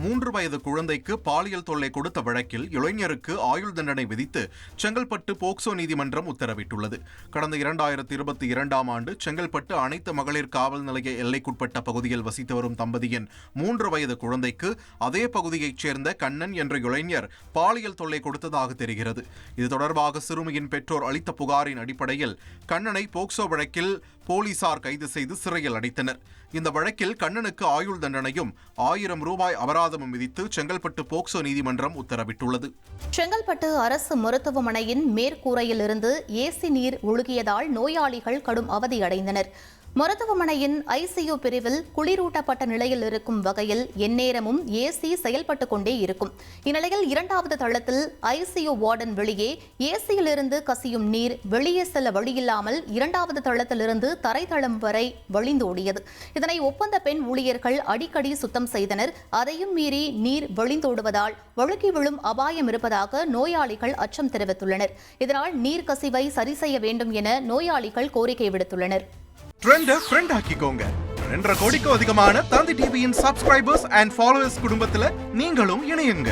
3 வயது குழந்தைக்கு பாலியல் தொல்லை கொடுத்த வழக்கில் இளைஞருக்கு ஆயுள் தண்டனை விதித்து செங்கல்பட்டு போக்சோ நீதிமன்றம் உத்தரவிட்டுள்ளது. கடந்த 2022ஆம் ஆண்டு செங்கல்பட்டு அனைத்து மகளிர் காவல் நிலைய எல்லைக்குட்பட்ட பகுதியில் வசித்து வரும் தம்பதியின் 3 வயது குழந்தைக்கு அதே பகுதியைச் சேர்ந்த கண்ணன் என்ற இளைஞர் பாலியல் தொல்லை கொடுத்ததாக தெரிகிறது. இது தொடர்பாக சிறுமியின் பெற்றோர் அளித்த புகாரின் அடிப்படையில் கண்ணனை போக்சோ வழக்கில் போலீசார் கைது செய்து சிறையில் அடைத்தனர். இந்த வழக்கில் கண்ணனுக்கு ஆயுள் தண்டனையும் 1000 ரூபாய் அபராதமும் விதித்து செங்கல்பட்டு போக்சோ நீதிமன்றம் உத்தரவிட்டுள்ளது. செங்கல்பட்டு அரசு மருத்துவமனையின் மேற்கூரையில் இருந்து ஏசி நீர் ஒழுகியதால் நோயாளிகள் கடும் அவதியடைந்தனர். மருத்துவமனையின் ஐசியு பிரிவில் குளிரூட்டப்பட்ட நிலையில் இருக்கும் வகையில் எந்நேரமும் ஏசி செயல்பட்டுக் கொண்டே இருக்கும். இந்நிலையில் 2வது தளத்தில் ஐசியு வார்டன் வெளியே ஏசியிலிருந்து கசியும் நீர் வெளியே செல்ல வழியில்லாமல் 2வது தளத்திலிருந்து தரைத்தளம் வரை வழிந்தோடியது. இதனை ஒப்பந்த பெண் ஊழியர்கள் அடிக்கடி சுத்தம் செய்தனர். அதையும் மீறி நீர் வழிந்தோடுவதால் வழுக்கி விழும் அபாயம் இருப்பதாக நோயாளிகள் அச்சம் தெரிவித்துள்ளனர். இதனால் நீர் கசிவை சரி செய்ய வேண்டும் என நோயாளிகள் கோரிக்கை விடுத்துள்ளனர். ட்ரெண்டை ஃப்ரெண்ட் ஆக்கிக்கோங்க. 2.5 கோடிக்கும் அதிகமான தந்தி டிவியின் சப்ஸ்கிரைபர்ஸ் அண்ட் ஃபாலோவர்ஸ் குடும்பத்தில் நீங்களும் இணையுங்க.